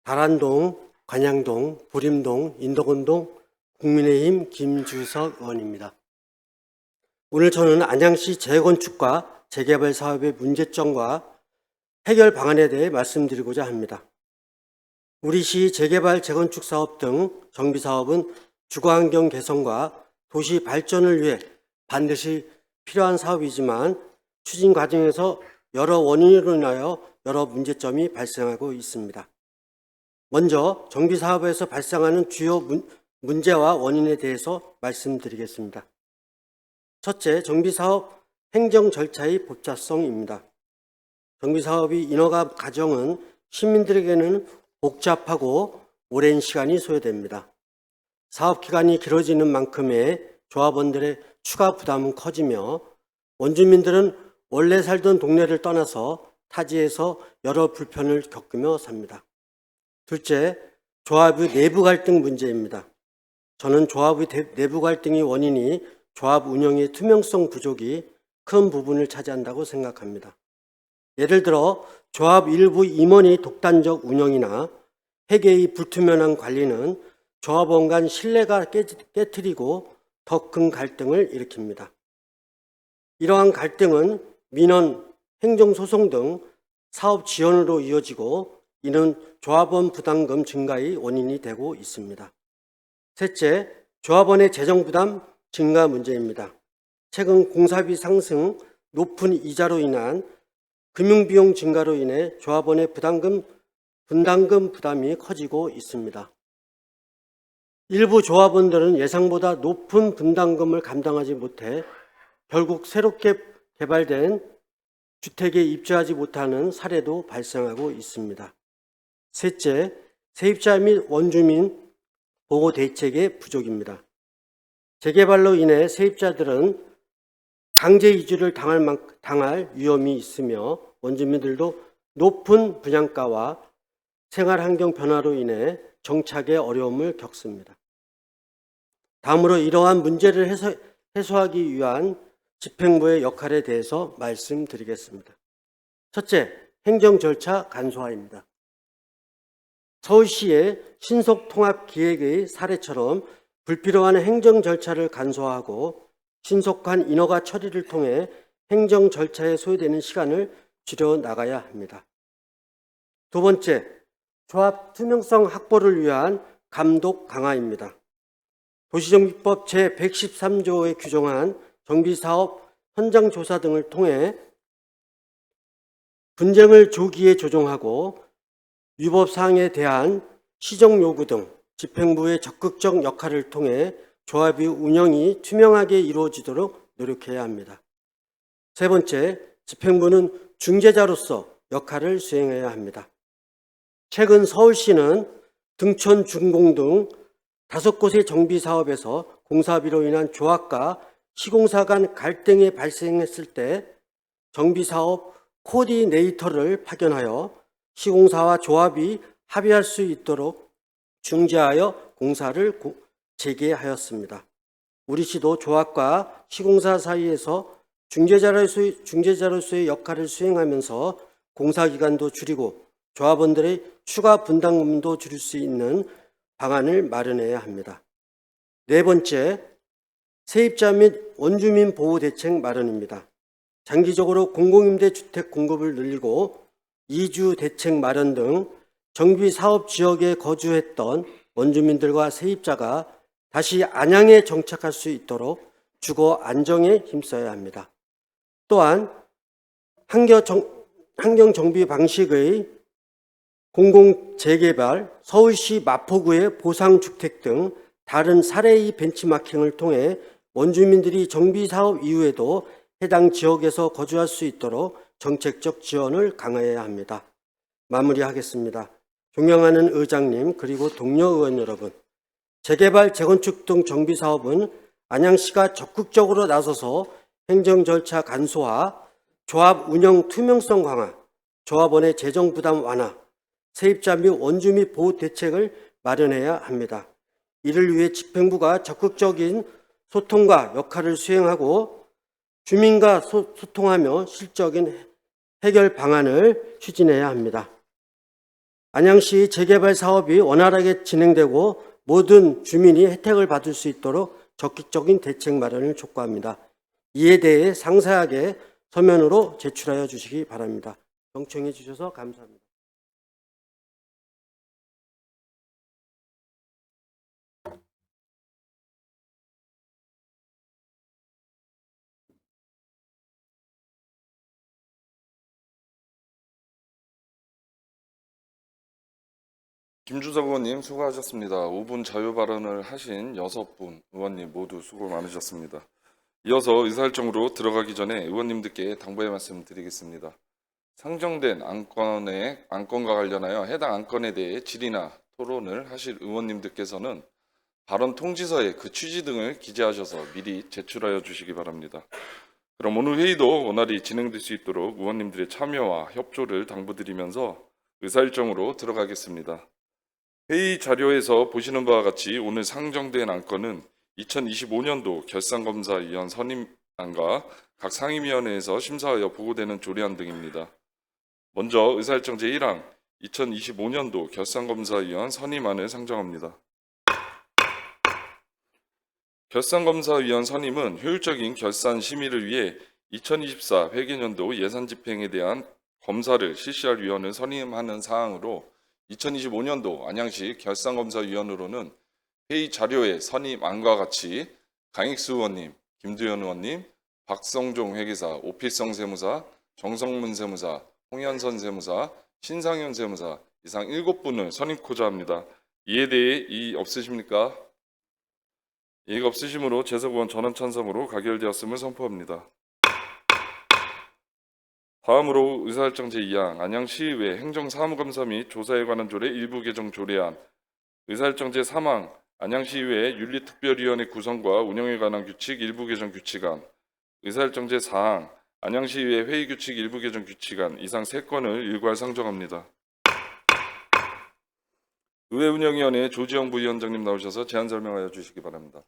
다란동, 관양동, 부림동, 인덕원동 국민의힘 김주석 의원입니다. 오늘 저는 안양시 재건축과 재개발 사업의 문제점과 해결 방안에 대해 말씀드리고자 합니다. 우리 시 재개발, 재건축 사업 등 정비 사업은 주거환경 개선과 도시 발전을 위해 반드시 필요한 사업이지만 추진 과정에서 여러 원인으로 인하여 여러 문제점이 발생하고 있습니다. 먼저 정비 사업에서 발생하는 주요 문제와 원인에 대해서 말씀드리겠습니다. 첫째, 정비 사업 행정 절차의 복잡성입니다. 정비 사업이 인허가 과정은 시민들에게는 복잡하고 오랜 시간이 소요됩니다. 사업 기간이 길어지는 만큼의 조합원들의 추가 부담은 커지며 원주민들은 원래 살던 동네를 떠나서 타지에서 여러 불편을 겪으며 삽니다. 둘째, 조합의 내부 갈등 문제입니다. 저는 조합의 내부 갈등의 원인이 조합 운영의 투명성 부족이 큰 부분을 차지한다고 생각합니다. 예를 들어 조합 일부 임원의 독단적 운영이나 회계의 불투명한 관리는 조합원 간 신뢰가 깨트리고 더 큰 갈등을 일으킵니다. 이러한 갈등은 민원, 행정소송 등 사업 지연으로 이어지고 이는 조합원 부담금 증가의 원인이 되고 있습니다. 셋째, 조합원의 재정 부담 증가 문제입니다. 최근 공사비 상승, 높은 이자로 인한 금융비용 증가로 인해 조합원의 분담금 부담이 커지고 있습니다. 일부 조합원들은 예상보다 높은 분담금을 감당하지 못해 결국 새롭게 개발된 주택에 입주하지 못하는 사례도 발생하고 있습니다. 셋째, 세입자 및 원주민 보호 대책의 부족입니다. 재개발로 인해 세입자들은 강제 이주를 당할 위험이 있으며 원주민들도 높은 분양가와 생활환경 변화로 인해 정착에 어려움을 겪습니다. 다음으로 이러한 문제를 해소하기 위한 집행부의 역할에 대해서 말씀드리겠습니다. 첫째, 행정 절차 간소화입니다. 서울시의 신속통합기획의 사례처럼 불필요한 행정 절차를 간소화하고 신속한 인허가 처리를 통해 행정 절차에 소요되는 시간을 줄여 나가야 합니다. 두 번째, 조합 투명성 확보를 위한 감독 강화입니다. 도시정비법 제113조에 규정한 정비사업 현장조사 등을 통해 분쟁을 조기에 조정하고 위법사항에 대한 시정요구 등 집행부의 적극적 역할을 통해 조합의 운영이 투명하게 이루어지도록 노력해야 합니다. 세 번째, 집행부는 중재자로서 역할을 수행해야 합니다. 최근 서울시는 등촌, 준공 등 5곳의 정비사업에서 공사비로 인한 조합과 시공사 간 갈등이 발생했을 때 정비사업 코디네이터를 파견하여 시공사와 조합이 합의할 수 있도록 중재하여 공사를 재개하였습니다. 우리 시도 조합과 시공사 사이에서 중재자로서의 역할을 수행하면서 공사 기간도 줄이고 조합원들의 추가 분담금도 줄일 수 있는 방안을 마련해야 합니다. 네 번째, 세입자 및 원주민 보호 대책 마련입니다. 장기적으로 공공임대주택 공급을 늘리고 이주 대책 마련 등 정비 사업 지역에 거주했던 원주민들과 세입자가 다시 안양에 정착할 수 있도록 주거 안정에 힘써야 합니다. 또한 환경 정비 방식의 공공 재개발, 서울시 마포구의 보상주택 등 다른 사례의 벤치마킹을 통해 원주민들이 정비 사업 이후에도 해당 지역에서 거주할 수 있도록 정책적 지원을 강화해야 합니다. 마무리하겠습니다. 존경하는 의장님 그리고 동료 의원 여러분, 재개발, 재건축 등 정비 사업은 안양시가 적극적으로 나서서 행정 절차 간소화, 조합 운영 투명성 강화, 조합원의 재정 부담 완화, 세입자 및 원주민 보호 대책을 마련해야 합니다. 이를 위해 집행부가 적극적인 소통과 역할을 수행하고 주민과 소통하며 실적인 해결 방안을 추진해야 합니다. 안양시 재개발 사업이 원활하게 진행되고 모든 주민이 혜택을 받을 수 있도록 적극적인 대책 마련을 촉구합니다. 이에 대해 상세하게 서면으로 제출하여 주시기 바랍니다. 경청해 주셔서 감사합니다. 김주석 의원님 수고하셨습니다. 5분 자유 발언을 하신 6분 의원님 모두 수고 많으셨습니다. 이어서 의사일정으로 들어가기 전에 의원님들께 당부의 말씀 드리겠습니다. 상정된 안건과 관련하여 해당 안건에 대해 질의나 토론을 하실 의원님들께서는 발언 통지서에 그 취지 등을 기재하셔서 미리 제출하여 주시기 바랍니다. 그럼 오늘 회의도 원활히 진행될 수 있도록 의원님들의 참여와 협조를 당부드리면서 의사일정으로 들어가겠습니다. 회의 자료에서 보시는 바와 같이 오늘 상정된 안건은 2025년도 결산검사위원 선임안과 각 상임위원회에서 심사하여 보고되는 조례안 등입니다. 먼저 의사일정 제1항 2025년도 결산검사위원 선임안을 상정합니다. 결산검사위원 선임은 효율적인 결산 심의를 위해 2024 회계년도 예산 집행에 대한 검사를 실시할 위원을 선임하는 사항으로 2025년도 안양시 결산검사위원으로는 회의 자료의 선임안과 같이 강익수 의원님, 김두현 의원님, 박성종 회계사, 오필성 세무사, 정성문 세무사, 홍현선 세무사, 신상현 세무사 이상 7분을 선임코자 합니다. 이에 대해 이의 없으십니까? 이의가 없으시므로 재석 의원 전원 찬성으로 가결되었음을 선포합니다. 다음으로 의사일정 제2항 안양시의회 행정사무감사 및 조사에 관한 조례 일부 개정 조례안, 의사일정 제3항 안양시의회 윤리특별위원회 구성과 운영에 관한 규칙 일부 개정 규칙안, 의사일정 제4항 안양시의회 회의규칙 일부 개정 규칙안 이상 3건을 일괄 상정합니다. 의회운영위원회 조지영 부위원장님 나오셔서 제안 설명하여 주시기 바랍니다.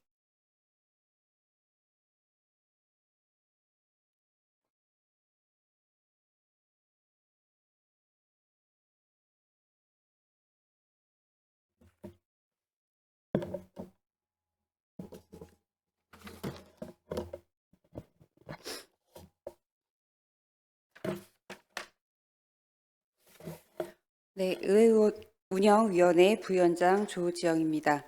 네, 의회 운영위원회 부위원장 조지영입니다.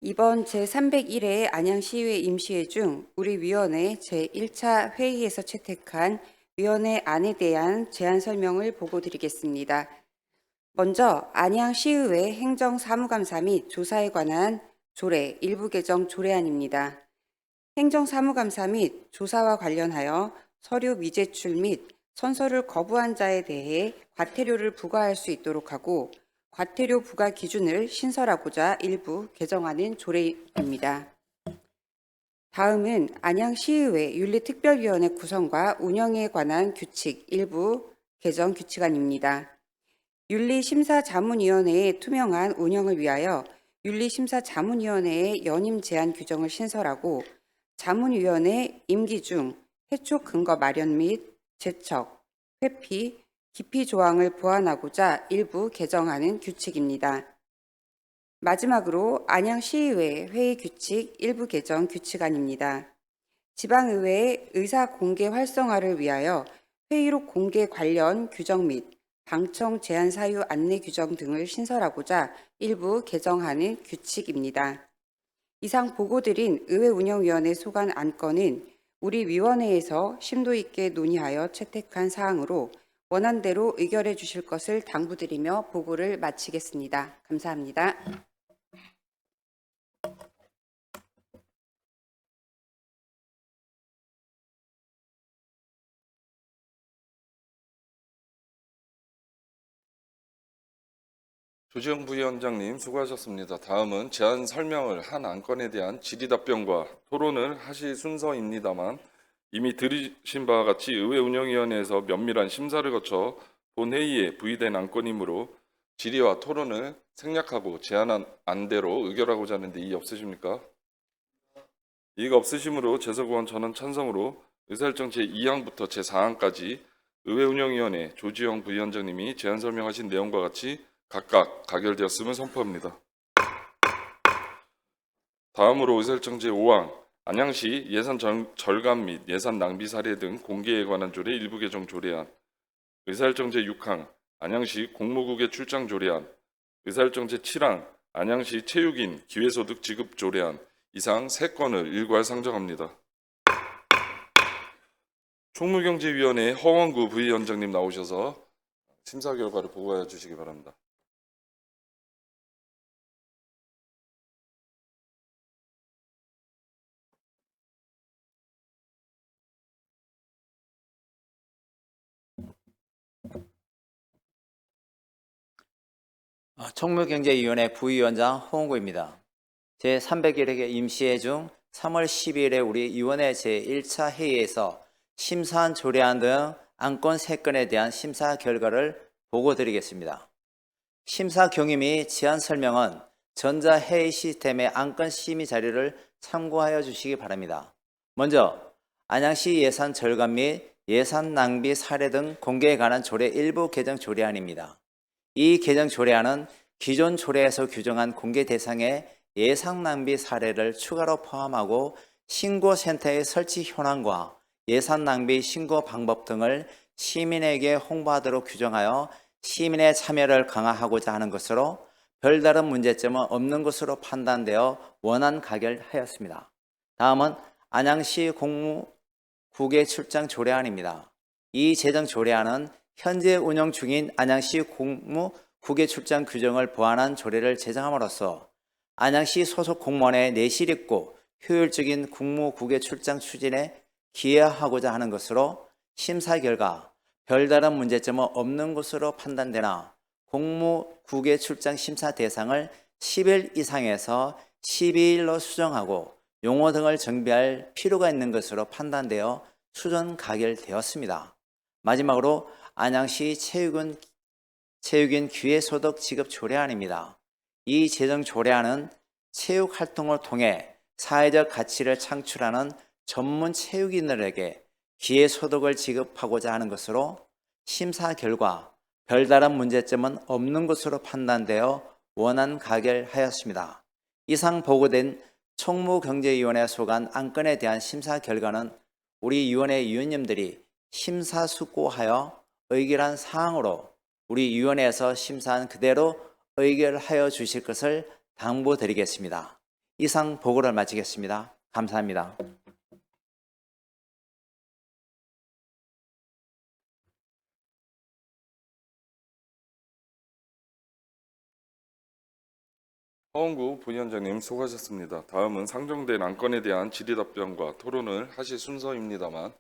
이번 제301회 안양시의회 임시회 중 우리 위원회 제1차 회의에서 채택한 위원회 안에 대한 제안 설명을 보고드리겠습니다. 먼저 안양시의회 행정사무감사 및 조사에 관한 조례 일부 개정 조례안입니다. 행정사무감사 및 조사와 관련하여 서류 미제출 및 선서를 거부한 자에 대해 과태료를 부과할 수 있도록 하고 과태료 부과 기준을 신설하고자 일부 개정하는 조례입니다. 다음은 안양시의회 윤리특별위원회 구성과 운영에 관한 규칙 일부 개정 규칙안입니다. 윤리심사자문위원회의 투명한 운영을 위하여 윤리심사자문위원회의 연임 제한 규정을 신설하고 자문위원회 임기 중 해촉 근거 마련 및 제척, 회피, 기피 조항을 보완하고자 일부 개정하는 규칙입니다. 마지막으로 안양시의회 회의규칙 일부 개정 규칙안입니다. 지방의회의 의사 공개 활성화를 위하여 회의록 공개 관련 규정 및 방청 제한 사유 안내 규정 등을 신설하고자 일부 개정하는 규칙입니다. 이상 보고드린 의회운영위원회 소관 안건은 우리 위원회에서 심도 있게 논의하여 채택한 사항으로 원안대로 의결해 주실 것을 당부드리며 보고를 마치겠습니다. 감사합니다. 조지영 부위원장님 수고하셨습니다. 다음은 제안 설명을 한 안건에 대한 질의답변과 토론을 하실 순서입니다만 이미 들으신 바와 같이 의회운영위원회에서 면밀한 심사를 거쳐 본회의에 부의된 안건이므로 질의와 토론을 생략하고 제안한 안대로 의결하고자 하는데 이의 없으십니까? 이의가 없으시므로 재석의원 전원 찬성으로 의사일정 제2항부터 제4항까지 의회운영위원회 조지영 부위원장님이 제안 설명하신 내용과 같이 각각 가결되었음을 선포합니다. 다음으로 의사일정 제5항 안양시 예산 절감 및 예산 낭비 사례 등 공개에 관한 조례 일부 개정 조례안, 의사일정 제6항 안양시 공무국의 출장 조례안, 의사일정 제7항 안양시 체육인 기회소득 지급 조례안 이상 3건을 일괄 상정합니다. 총무경제위원회 허원구 부위원장님 나오셔서 심사 결과를 보고해 주시기 바랍니다. 총무경제위원회 부위원장 허원구입니다. 제301회 임시회 중 3월 12일에 우리 위원회 제1차 회의에서 심사한 조례안 등 안건 3건에 대한 심사 결과를 보고드리겠습니다. 심사 경위 및 제안 설명은 전자회의 시스템의 안건 심의 자료를 참고하여 주시기 바랍니다. 먼저 안양시 예산 절감 및 예산 낭비 사례 등 공개에 관한 조례 일부 개정 조례안입니다. 이 개정 조례안은 기존 조례에서 규정한 공개 대상에 예산 낭비 사례를 추가로 포함하고 신고센터의 설치 현황과 예산 낭비 신고 방법 등을 시민에게 홍보하도록 규정하여 시민의 참여를 강화하고자 하는 것으로 별다른 문제점은 없는 것으로 판단되어 원안 가결하였습니다. 다음은 안양시 공무국의 출장 조례안입니다. 이 제정 조례안은 현재 운영 중인 안양시 공무국의 출장 규정을 보완한 조례를 제정함으로써 안양시 소속 공무원의 내실 있고 효율적인 국무국의 출장 추진에 기여하고자 하는 것으로 심사 결과 별다른 문제점은 없는 것으로 판단되나 공무국의 출장 심사 대상을 10일 이상에서 12일로 수정하고 용어 등을 정비할 필요가 있는 것으로 판단되어 수정 가결되었습니다. 마지막으로 안양시 체육인 기회소득 지급 조례안입니다. 이 제정 조례안은 체육 활동을 통해 사회적 가치를 창출하는 전문 체육인들에게 기회소득을 지급하고자 하는 것으로 심사 결과 별다른 문제점은 없는 것으로 판단되어 원안 가결하였습니다. 이상 보고된 총무경제위원회 소관 안건에 대한 심사 결과는 우리 위원회 위원님들이 심사숙고하여 의결한 사항으로 우리 위원회에서 심사한 그대로 의결하여 주실 것을 당부드리겠습니다. 이상 보고를 마치겠습니다. 감사합니다. 허원구 부위원장님 수고하셨습니다. 다음은 상정된 안건에 대한 질의답변과 토론을 하실 순서입니다만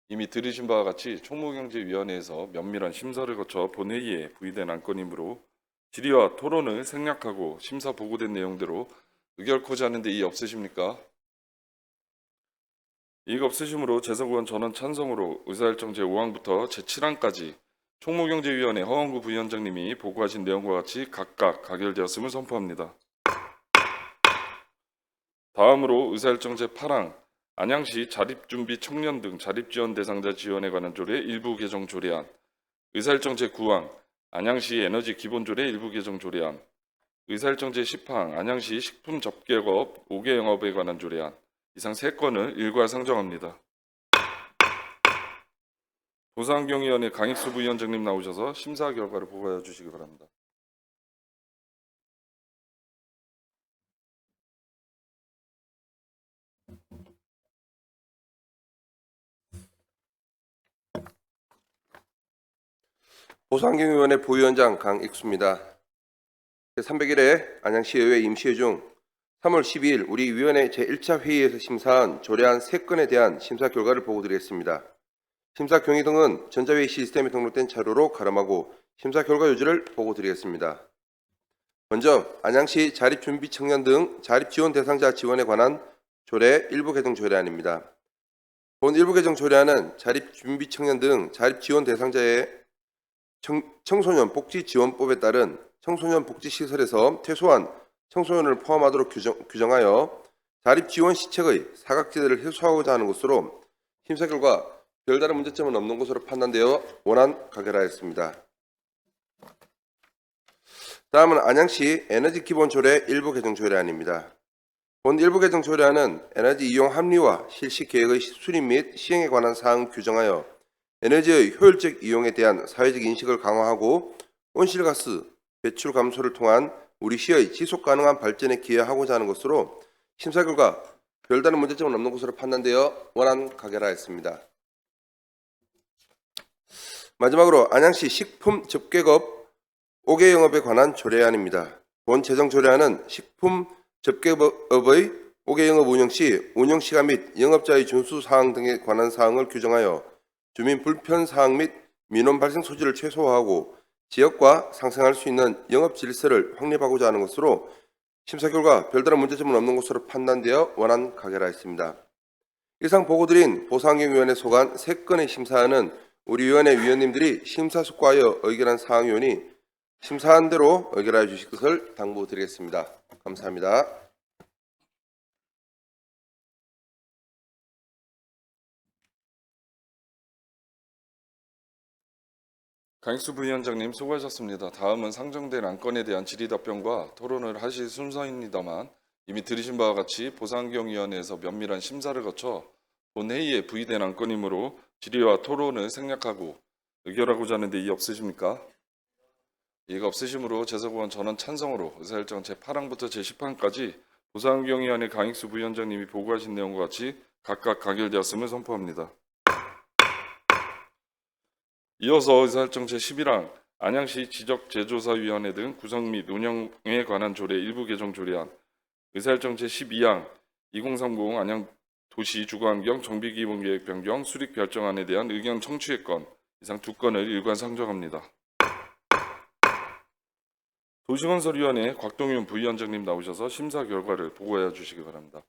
이미 들으신 바와 같이 총무경제위원회에서 면밀한 심사를 거쳐 본회의에 부의된 안건이므로 질의와 토론을 생략하고 심사 보고된 내용대로 의결코지 하는데 이의 없으십니까? 이의가 없으시므로 재석의원 전원 찬성으로 의사일정 제5항부터 제7항까지 총무경제위원회 허원구 부위원장님이 보고하신 내용과 같이 각각 가결되었음을 선포합니다. 다음으로 의사일정 제8항 안양시 자립준비 청년 등 자립지원 대상자 지원에 관한 조례 일부 개정 조례안, 의사일정 제9항 안양시 에너지 기본조례 일부 개정 조례안, 의사일정 제10항 안양시 식품 접객업 5개 영업에 관한 조례안, 이상 3건을 일괄 상정합니다. 보상경위원회 강익수 부위원장님 나오셔서 심사 결과를 보고해 주시기 바랍니다. 보상경위원회 부위원장 강익수입니다. 제301회 안양시의회 임시회 중 3월 12일 우리 위원회 제1차 회의에서 심사한 조례안 3건에 대한 심사 결과를 보고드리겠습니다. 심사 경위 등은 전자회의 시스템에 등록된 자료로 가름하고 심사 결과 요지를 보고드리겠습니다. 먼저 안양시 자립준비 청년 등 자립지원 대상자 지원에 관한 조례 일부 개정 조례안입니다. 본 일부 개정 조례안은 자립준비 청년 등 자립지원 대상자의 청소년 복지지원법에 따른 청소년 복지시설에서 퇴소한 청소년을 포함하도록 규정하여 자립지원 시책의 사각지대를 해소하고자 하는 것으로 심사 결과 별다른 문제점은 없는 것으로 판단되어 원안 가결하였습니다. 다음은 안양시 에너지 기본조례 일부 개정 조례안입니다. 본 일부 개정 조례안은 에너지 이용 합리화 실시 계획의 수립 및 시행에 관한 사항 규정하여 에너지의 효율적 이용에 대한 사회적 인식을 강화하고 온실가스 배출 감소를 통한 우리 시의 지속 가능한 발전에 기여하고자 하는 것으로 심사 결과 별다른 문제점은 없는 것으로 판단되어 원안 가결하였습니다. 마지막으로 안양시 식품 접객업 5개 영업에 관한 조례안입니다. 본 제정 조례안은 식품 접객업의 5개 영업 운영 시 운영시간 및 영업자의 준수 사항 등에 관한 사항을 규정하여 주민 불편 사항 및 민원 발생 소지를 최소화하고 지역과 상생할 수 있는 영업 질서를 확립하고자 하는 것으로 심사 결과 별다른 문제점은 없는 것으로 판단되어 원안 가결하였습니다. 이상 보고드린 보상경위원회 소관 3건의 심사안은 우리 위원회 위원님들이 심사숙고하여 의결한 사항이오니 심사한 대로 의결하여 주실 것을 당부드리겠습니다. 감사합니다. 강익수 부위원장님 수고하셨습니다. 다음은 상정된 안건에 대한 질의답변과 토론을 하실 순서입니다만 이미 들으신 바와 같이 보상경위원회에서 면밀한 심사를 거쳐 본회의에 부의된 안건이므로 질의와 토론을 생략하고 의결하고자 하는데 이의 없으십니까? 이의가 없으시므로 재석의원 전원 찬성으로 의사일정 제8항부터 제10항까지 보상경위원회 강익수 부위원장님이 보고하신 내용과 같이 각각 가결되었음을 선포합니다. 이어서 의사일정 제11항 안양시 지적재조사위원회 등 구성 및 운영에 관한 조례 일부 개정 조례안, 의사일정 제12항 2030 안양도시 주거환경 정비기본계획 변경 수립 결정안에 대한 의견 청취의 건 이상 2건을 일괄 상정합니다. 도시건설위원회 곽동윤 부위원장님 나오셔서 심사 결과를 보고해 주시기 바랍니다.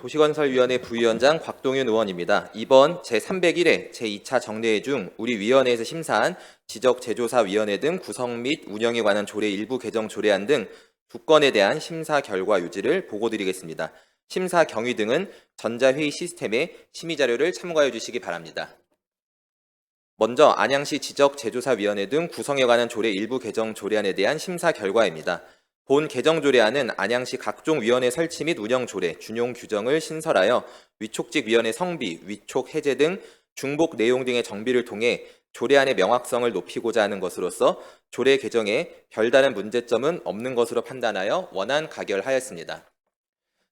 도시건설위원회 부위원장 곽동윤 의원입니다. 이번 제301회 제2차 정례회 중 우리 위원회에서 심사한 지적재조사위원회 등 구성 및 운영에 관한 조례 일부 개정 조례안 등 2건에 대한 심사 결과 유지를 보고드리겠습니다. 심사 경위 등은 전자회의 시스템에 심의 자료를 참고하여 주시기 바랍니다. 먼저 안양시 지적제조사위원회 등 구성에 관한 조례 일부 개정 조례안에 대한 심사 결과입니다. 본 개정 조례안은 안양시 각종 위원회 설치 및 운영 조례, 준용 규정을 신설하여 위촉직 위원회 성비, 위촉 해제 등 중복 내용 등의 정비를 통해 조례안의 명확성을 높이고자 하는 것으로서 조례 개정에 별다른 문제점은 없는 것으로 판단하여 원안 가결하였습니다.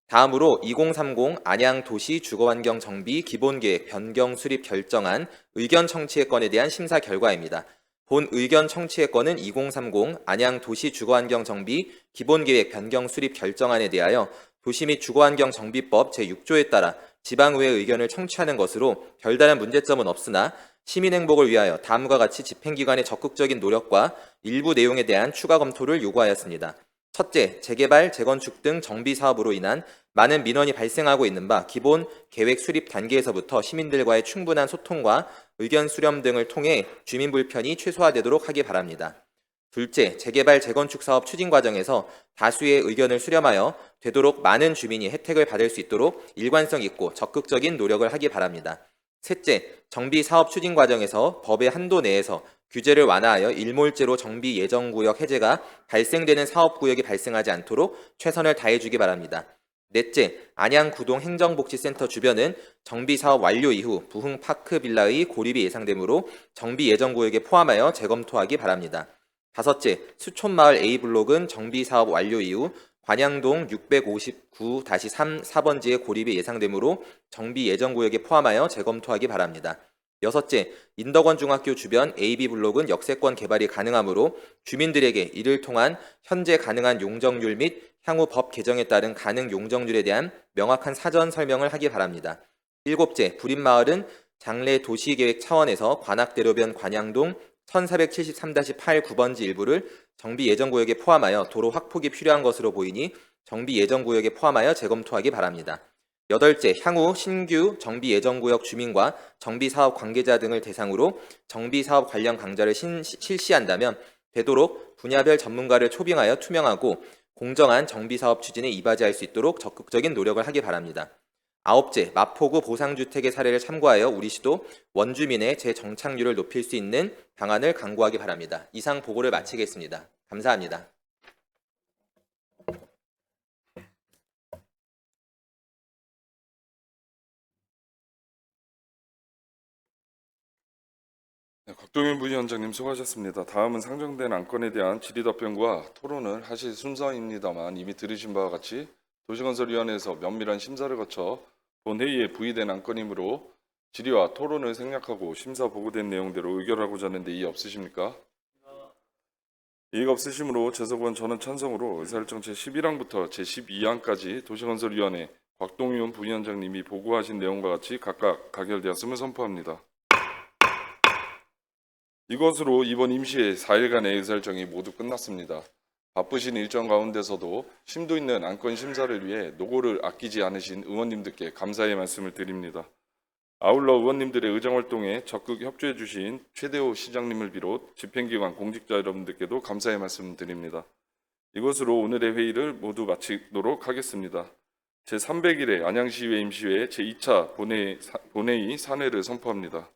다음으로 2030 안양도시 주거환경 정비 기본계획 변경 수립 결정안 의견 청취의 건에 대한 심사 결과입니다. 본 의견 청취의 건은 2030 안양도시 주거환경 정비 기본계획 변경 수립 결정안에 대하여 도시 및 주거환경 정비법 제6조에 따라 지방의회 의견을 청취하는 것으로 별다른 문제점은 없으나 시민 행복을 위하여 다음과 같이 집행기관의 적극적인 노력과 일부 내용에 대한 추가 검토를 요구하였습니다. 첫째, 재개발, 재건축 등 정비 사업으로 인한 많은 민원이 발생하고 있는 바 기본 계획 수립 단계에서부터 시민들과의 충분한 소통과 의견 수렴 등을 통해 주민 불편이 최소화되도록 하기 바랍니다. 둘째, 재개발, 재건축 사업 추진 과정에서 다수의 의견을 수렴하여 되도록 많은 주민이 혜택을 받을 수 있도록 일관성 있고 적극적인 노력을 하기 바랍니다. 셋째, 정비 사업 추진 과정에서 법의 한도 내에서 규제를 완화하여 일몰제로 정비 예정구역 해제가 발생되는 사업구역이 발생하지 않도록 최선을 다해주기 바랍니다. 넷째, 안양구동 행정복지센터 주변은 정비사업 완료 이후 부흥파크 빌라의 고립이 예상되므로 정비 예정구역에 포함하여 재검토하기 바랍니다. 다섯째, 수촌마을 A블록은 정비사업 완료 이후 관양동 659-3-4번지의 고립이 예상되므로 정비 예정구역에 포함하여 재검토하기 바랍니다. 여섯째, 인덕원 중학교 주변 AB블록은 역세권 개발이 가능하므로 주민들에게 이를 통한 현재 가능한 용적률 및 향후 법 개정에 따른 가능 용적률에 대한 명확한 사전 설명을 하기 바랍니다. 일곱째, 부림마을은 장래 도시계획 차원에서 관악대로변 관양동 1473-8 9번지 일부를 정비 예정구역에 포함하여 도로 확폭이 필요한 것으로 보이니 정비 예정구역에 포함하여 재검토하기 바랍니다. 여덟째, 향후 신규 정비 예정구역 주민과 정비사업 관계자 등을 대상으로 정비사업 관련 강좌를 실시한다면 되도록 분야별 전문가를 초빙하여 투명하고 공정한 정비사업 추진에 이바지할 수 있도록 적극적인 노력을 하기 바랍니다. 아홉째, 마포구 보상주택의 사례를 참고하여 우리시도 원주민의 재정착률을 높일 수 있는 방안을 강구하기 바랍니다. 이상 보고를 마치겠습니다. 감사합니다. 네, 곽동윤 부위원장님 수고하셨습니다. 다음은 상정된 안건에 대한 질의답변과 토론을 하실 순서입니다만 이미 들으신 바와 같이 도시건설위원회에서 면밀한 심사를 거쳐 본회의에 부의된 안건이므로 질의와 토론을 생략하고 심사 보고된 내용대로 의결하고자 하는데 이의 없으십니까? 이의가 없으시므로 재석원 전원 찬성으로 의사일정 제11항부터 제12항까지 도시건설위원회 곽동윤 부위원장님이 보고하신 내용과 같이 각각 가결되었음을 선포합니다. 이것으로 이번 임시회 4일간의 의사일정이 모두 끝났습니다. 바쁘신 일정 가운데서도 심도 있는 안건 심사를 위해 노고를 아끼지 않으신 의원님들께 감사의 말씀을 드립니다. 아울러 의원님들의 의정활동에 적극 협조해 주신 최대호 시장님을 비롯 집행기관 공직자 여러분들께도 감사의 말씀을 드립니다. 이것으로 오늘의 회의를 모두 마치도록 하겠습니다. 제301회 안양시의회 임시회 제2차 본회의 산회를 선포합니다.